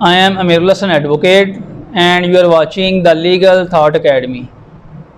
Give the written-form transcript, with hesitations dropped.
I am Amir Hassan Advocate and you are watching the Legal Thought Academy.